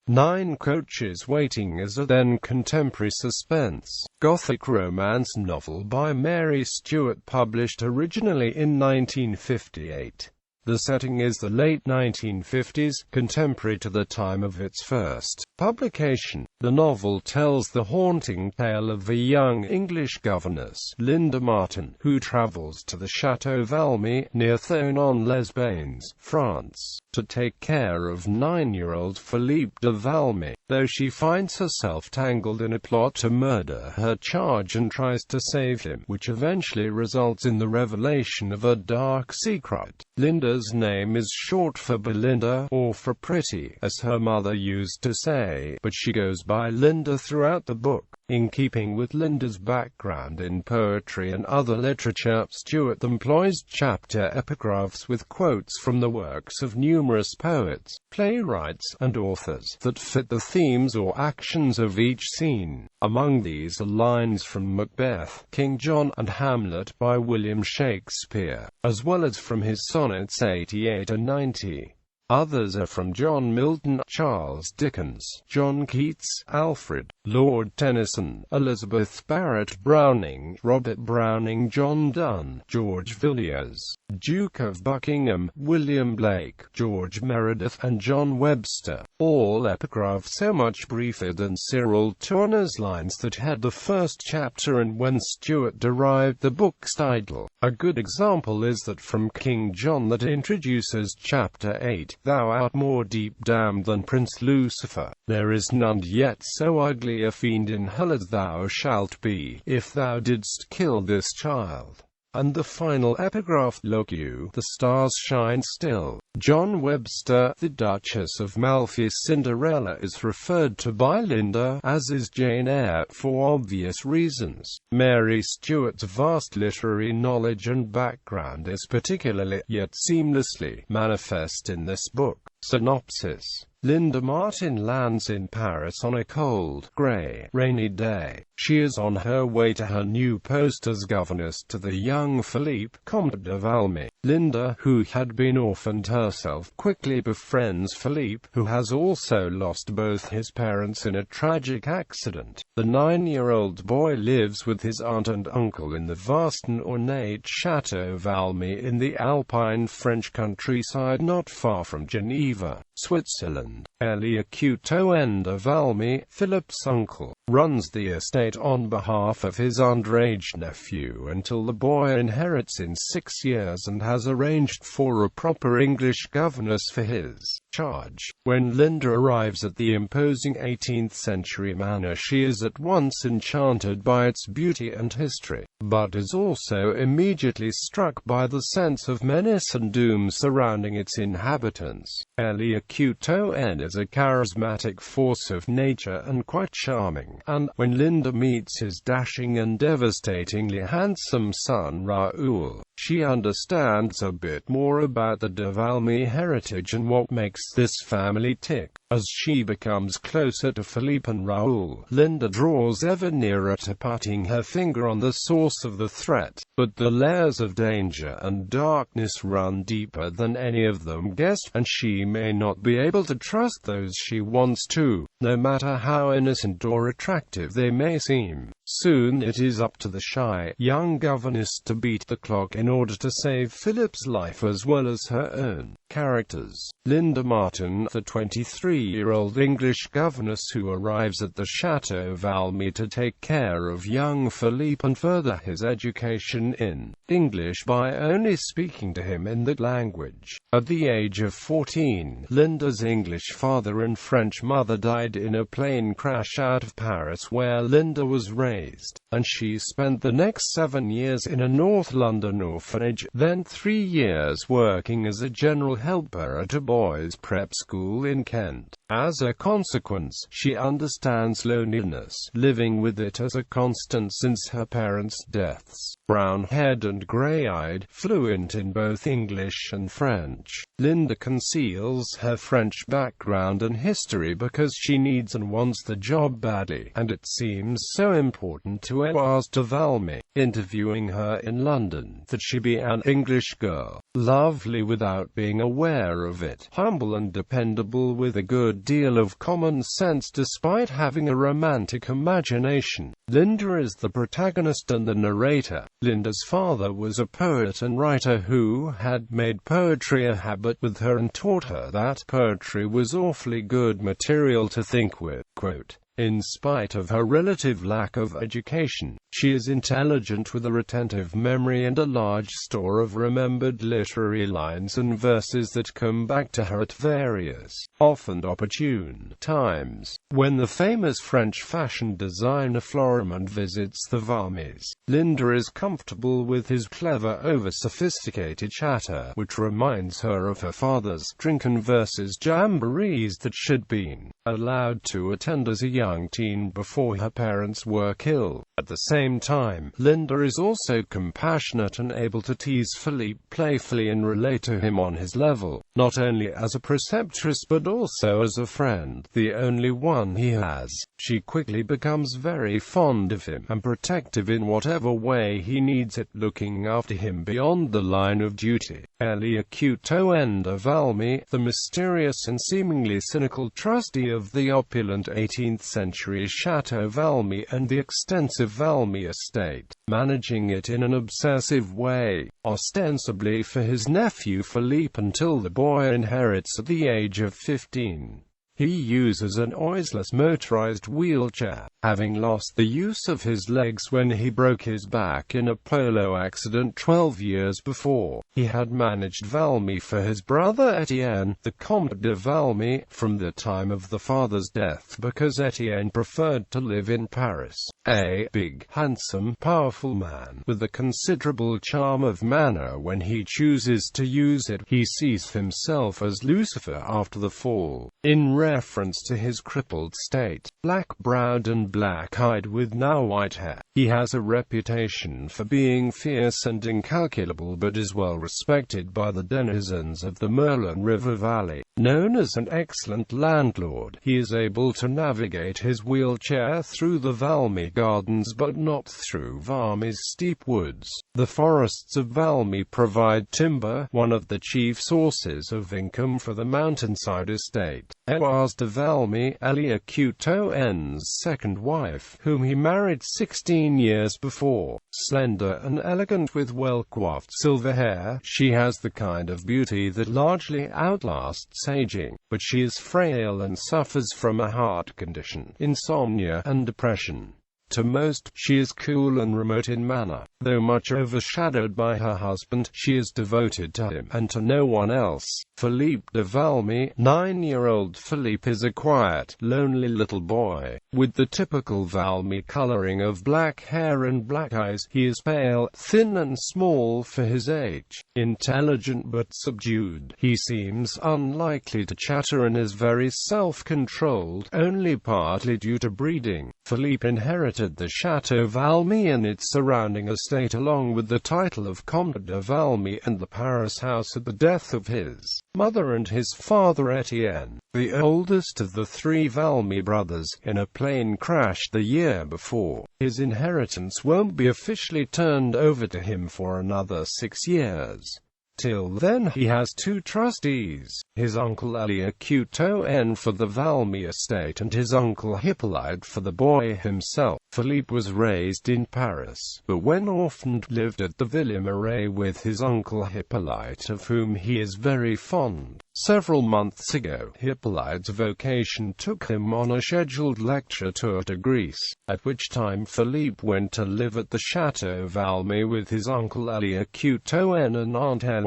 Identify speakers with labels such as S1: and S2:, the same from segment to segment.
S1: 9 Coaches Waiting is a then-contemporary suspense, Gothic romance novel by Mary Stewart, published originally in 1958. The setting is the late 1950s, contemporary to the time of its first publication. The novel tells the haunting tale of a young English governess, Linda Martin, who travels to the Château Valmy, near Thonon-les-Bains, France, to take care of 9-year-old Philippe de Valmy, though she finds herself tangled in a plot to murder her charge and tries to save him, which eventually results in the revelation of a dark secret. Linda's name is short for Belinda, or for pretty, as her mother used to say, but she goes by Linda throughout the book. In keeping with Linda's background in poetry and other literature, Stewart employs chapter epigraphs with quotes from the works of numerous poets, playwrights, and authors that fit the themes or actions of each scene. Among these are lines from Macbeth, King John, and Hamlet by William Shakespeare, as well as from his sonnets 88 and 90. Others are from John Milton, Charles Dickens, John Keats, Alfred, Lord Tennyson, Elizabeth Barrett Browning, Robert Browning, John Donne, George Villiers, Duke of Buckingham, William Blake, George Meredith, and John Webster. All epigraphs so much briefer than Cyril Tourneur's lines that had the first chapter and when Stewart derived the book's title. A good example is that from King John that introduces chapter 8, "Thou art more deep damned than Prince Lucifer. There is none yet so ugly a fiend in hell as thou shalt be, if thou didst kill this child." And the final epigraph, "Look you, the stars shine still." John Webster, The Duchess of Malfi's Cinderella is referred to by Linda, as is Jane Eyre, for obvious reasons. Mary Stewart's vast literary knowledge and background is particularly, yet seamlessly, manifest in this book. Synopsis. Linda Martin lands in Paris on a cold, grey, rainy day. She is on her way to her new post as governess to the young Philippe, Comte de Valmy. Linda, who had been orphaned herself, quickly befriends Philippe, who has also lost both his parents in a tragic accident. The 9-year-old boy lives with his aunt and uncle in the vast and ornate Château Valmy in the alpine French countryside not far from Geneva, Switzerland. Château de Valmy, Philippe's uncle, runs the estate on behalf of his underage nephew until the boy inherits in 6 years and has arranged for a proper English governess for his charge. When Linda arrives at the imposing 18th-century manor, she is at once enchanted by its beauty and history, but is also immediately struck by the sense of menace and doom surrounding its inhabitants. Château is a charismatic force of nature and quite charming, and, when Linda meets his dashing and devastatingly handsome son Raoul, she understands a bit more about the de Valmy heritage and what makes this family tick. As she becomes closer to Philippe and Raoul, Linda draws ever nearer to putting her finger on the source of the threat, but the layers of danger and darkness run deeper than any of them guessed, and she may not be able to trust those she wants to, no matter how innocent or attractive they may seem. Soon it is up to the shy, young governess to beat the clock in order to save Philippe's life as well as her own. Characters. Linda Martin, the 23-year-old English governess who arrives at the Château Valmy to take care of young Philippe and further his education in English by only speaking to him in that language. At the age of 14, Linda's English father and French mother died in a plane crash out of Paris where Linda was raised, and she spent the next 7 years in a North London orphanage, then 3 years working as a general helper at a boys' prep school in Kent. As a consequence, she understands loneliness, living with it as a constant since her parents' deaths. Brown-haired and grey-eyed, fluent in both English and French, Linda conceals her French background and history because she needs and wants the job badly, and it seems so important to Philippe de Valmy, interviewing her in London, that she be an English girl, lovely without being aware of it, humble and dependable with a good deal of common sense despite having a romantic imagination. Linda is the protagonist and the narrator. Linda's father was a poet and writer who had made poetry a habit with her and taught her that poetry was awfully good material to think with. Quote, "In spite of her relative lack of education, she is intelligent with a retentive memory and a large store of remembered literary lines and verses that come back to her at various, often opportune, times. When the famous French fashion designer Florimond visits the Valmys, Linda is comfortable with his clever, over-sophisticated chatter, which reminds her of her father's drunken verses jamborees that she'd been allowed to attend as a young teen before her parents were killed. At the same time, Linda is also compassionate and able to tease Philippe playfully and relate to him on his level, not only as a preceptress but also as a friend, the only one he has. She quickly becomes very fond of him, and protective in whatever way he needs it, looking after him beyond the line of duty. Château Valmy, the mysterious and seemingly cynical trustee of the opulent 18th century Château Valmy and the extensive Valmy estate, managing it in an obsessive way, ostensibly for his nephew Philippe until the boy inherits at the age of 15. He uses an oiseless motorized wheelchair, having lost the use of his legs when he broke his back in a polo accident 12 years before. He had managed Valmy for his brother Etienne, the Comte de Valmy, from the time of the father's death because Etienne preferred to live in Paris. A big, handsome, powerful man, with a considerable charm of manner when he chooses to use it. He sees himself as Lucifer after the fall, in reference to his crippled state, black-browed and black-eyed with now white hair. He has a reputation for being fierce and incalculable but is well respected by the denizens of the Merlin River Valley. Known as an excellent landlord, he is able to navigate his wheelchair through the Valmy gardens but not through Valmy's steep woods. The forests of Valmy provide timber, one of the chief sources of income for the mountainside estate. De Valmy, Château's second wife, whom he married 16 years before. Slender and elegant with well-coiffed silver hair, she has the kind of beauty that largely outlasts aging, but she is frail and suffers from a heart condition, insomnia, and depression. To most, she is cool and remote in manner. Though much overshadowed by her husband, she is devoted to him, and to no one else. Philippe de Valmy, 9-year-old Philippe is a quiet, lonely little boy, with the typical Valmy coloring of black hair and black eyes. He is pale, thin and small for his age, intelligent but subdued. He seems unlikely to chatter and is very self-controlled, only partly due to breeding. Philippe inherited the Château Valmy and its surrounding estate along with the title of Comte de Valmy and the Paris house at the death of his mother and his father Etienne, the oldest of the three Valmy brothers, in a plane crash the year before. His inheritance won't be officially turned over to him for another 6 years. Till then, he has two trustees, his uncle Château for the Valmy estate and his uncle Hippolyte for the boy himself. Philippe was raised in Paris, but when orphaned lived at the Villa Marais with his uncle Hippolyte, of whom he is very fond. Several months ago, Hippolyte's vocation took him on a scheduled lecture tour to Greece, at which time Philippe went to live at the Château Valmy with his uncle Château and Aunt Eloise.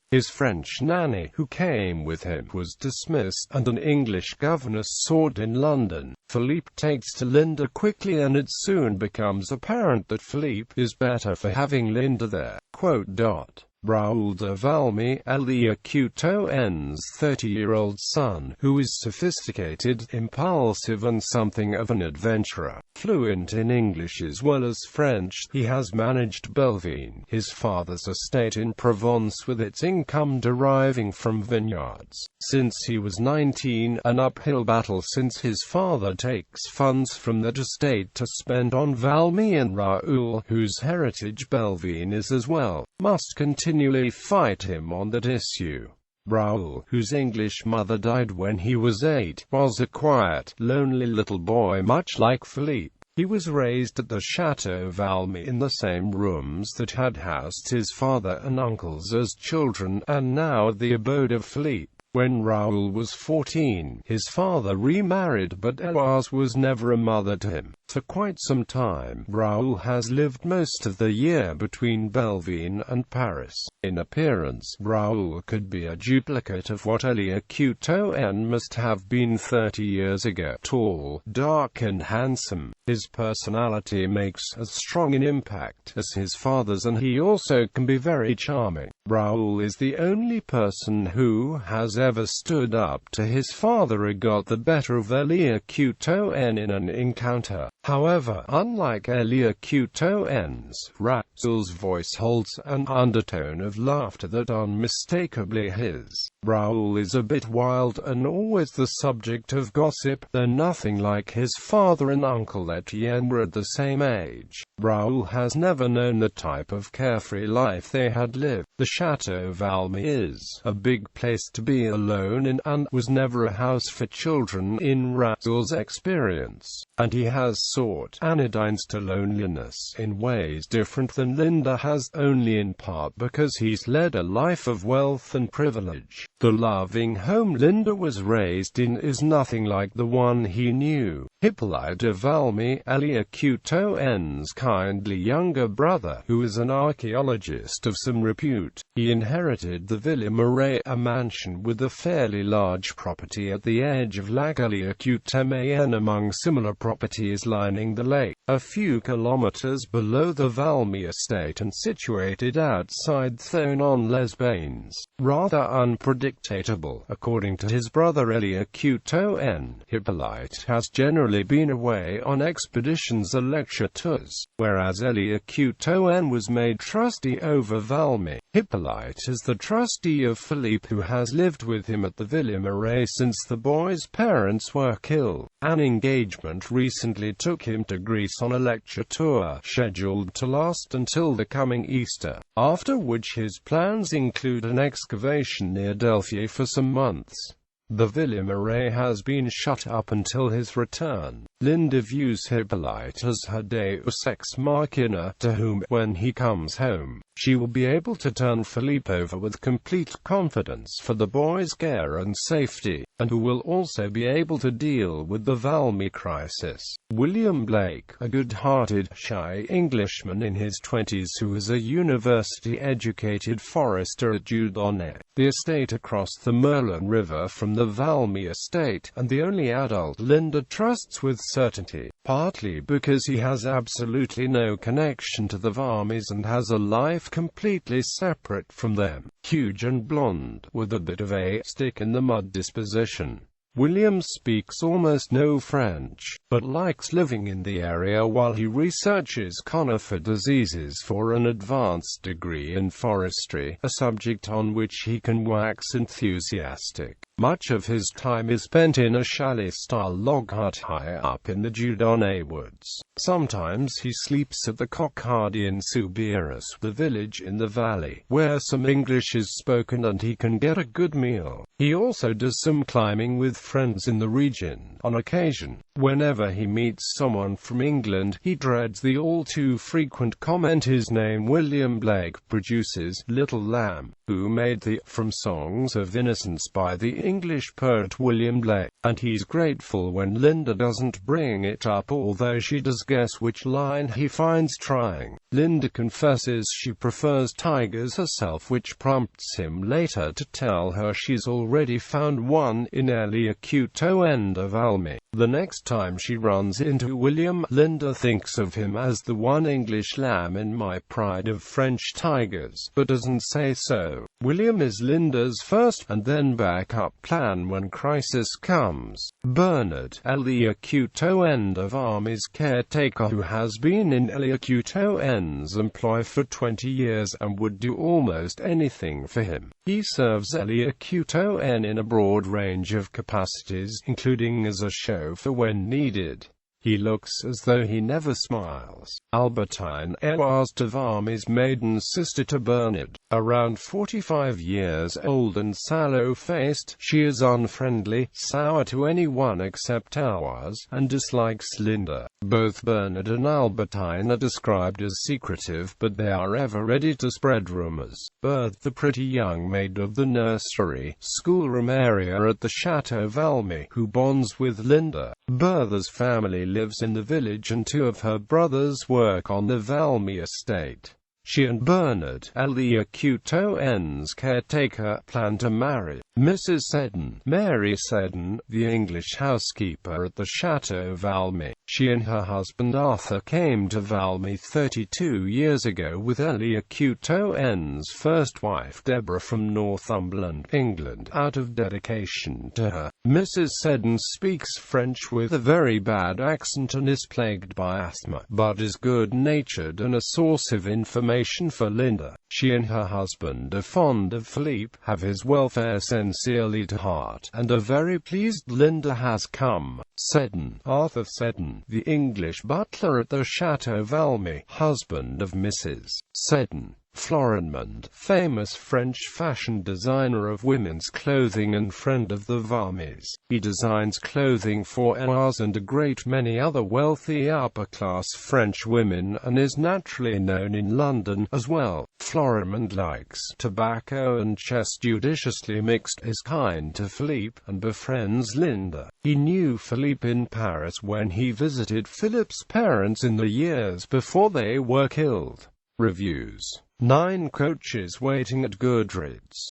S1: His French nanny, who came with him, was dismissed, and an English governess sought in London. Philippe takes to Linda quickly, and it soon becomes apparent that Philippe is better for having Linda there. Quote, Raoul de Valmy, Château-Valmy's 30-year-old son, who is sophisticated, impulsive and something of an adventurer. Fluent in English as well as French, he has managed Belvine, his father's estate in Provence, with its income deriving from vineyards, since he was 19, an uphill battle since his father takes funds from that estate to spend on Valmy, and Raoul, whose heritage Belvine is as well, must continually fight him on that issue. Raoul, whose English mother died when he was 8, was a quiet, lonely little boy much like Philippe. He was raised at the Château Valmy in the same rooms that had housed his father and uncles as children, and now the abode of Philippe. When Raoul was 14, his father remarried, but Eloise was never a mother to him. For quite some time, Raoul has lived most of the year between Belvine and Paris. In appearance, Raoul could be a duplicate of what Château-Valmy must have been 30 years ago. Tall, dark and handsome, his personality makes as strong an impact as his father's, and he also can be very charming. Raoul is the only person who has ever stood up to his father and got the better of Château-Valmy in an encounter. However, unlike Château-Valmy's, Raoul's voice holds an undertone of laughter that unmistakably his. Raoul is a bit wild and always the subject of gossip, though nothing like his father and Uncle Etienne were at the same age. Raoul has never known the type of carefree life they had lived. The Château Valmy is a big place to be alone in, and was never a house for children in Raoul's experience, and he has sought anodynes to loneliness in ways different than Linda has, only in part because he's led a life of wealth and privilege. The loving home Linda was raised in is nothing like the one he knew. Hippolyte de Valmy, Château-Valmy's kindly younger brother, who is an archaeologist of some repute. He inherited the Villa Marais, a mansion with a fairly large property at the edge of Lac Château among similar properties lining the lake, a few kilometers below the Valmy estate and situated outside Thonon-les-Bains. Rather unpredictable, according to his brother Château-Valmy, Hippolyte has generally been away on expeditions or lecture tours, whereas Château-Valmy was made trustee over Valmy. Hippolyte is the trustee of Philippe, who has lived with him at the Villa Marais since the boy's parents were killed. An engagement recently took him to Greece on a lecture tour, scheduled to last until the coming Easter, after which his plans include an excavation near Delphi for some months. The Villa Marais has been shut up until his return. Linda views Hippolyte as her deus ex machina, to whom, when he comes home, she will be able to turn Philippe over with complete confidence for the boy's care and safety, and who will also be able to deal with the Valmy crisis. William Blake, a good-hearted, shy Englishman in his 20s who is a university-educated forester at Dieudonné, the estate across the Merlin River from the Valmy estate, and the only adult Linda trusts with certainty, partly because he has absolutely no connection to the Valmys and has a life completely separate from them. Huge and blonde, with a bit of a stick-in-the-mud disposition, William speaks almost no French, but likes living in the area while he researches conifer diseases for an advanced degree in forestry, a subject on which he can wax enthusiastic. Much of his time is spent in a chalet-style log hut high up in the Dieudonné woods. Sometimes he sleeps at the Cocarde-in-Soubirous, the village in the valley, where some English is spoken and he can get a good meal. He also does some climbing with friends in the region. On occasion, whenever he meets someone from England, he dreads the all-too-frequent comment his name William Blake produces, Little Lamb, who made the From Songs of Innocence by the English poet William Blake, and he's grateful when Linda doesn't bring it up, although she does guess which line he finds trying. Linda confesses she prefers tigers herself, which prompts him later to tell her she's already found one in Château Valmy. The next first time she runs into William, Linda thinks of him as the one English lamb in My Pride of French Tigers, but doesn't say so. William is Linda's first, and then backup plan when crisis comes. Bernard, Le Valmy's caretaker, who has been in Le's employ for 20 years and would do almost anything for him. He serves Le in a broad range of capacities, including as a chauffeur when needed. He looks as though he never smiles. Albertine was de Valmy's maiden sister to Bernard. Around 45 years old and sallow-faced, she is unfriendly, sour to anyone except Elwes, and dislikes Linda. Both Bernard and Albertine are described as secretive, but they are ever ready to spread rumors. Berthe, the pretty young maid of the nursery, schoolroom area at the Château Valmy, who bonds with Linda. Berthe's family lives in the village and two of her brothers work on the Valmy estate. She and Bernard, Le's caretaker, plan to marry. Mrs. Seddon, Mary Seddon, the English housekeeper at the Château Valmy. She and her husband Arthur came to Valmy 32 years ago with Le's first wife Deborah from Northumberland, England, out of dedication to her. Mrs. Seddon speaks French with a very bad accent and is plagued by asthma, but is good-natured and a source of information for Linda. She and her husband are fond of Philippe, have his welfare sincerely to heart, and are very pleased Linda has come. Seddon, Arthur Seddon, the English butler at the Château Valmy, husband of Mrs. Seddon. Florimond, famous French fashion designer of women's clothing and friend of the Valmys. He designs clothing for Elwes and a great many other wealthy upper-class French women, and is naturally known in London as well. Florimond likes tobacco and chess judiciously mixed, is kind to Philippe, and befriends Linda. He knew Philippe in Paris when he visited Philippe's parents in the years before they were killed. Reviews. 9 coaches waiting at Goodreads.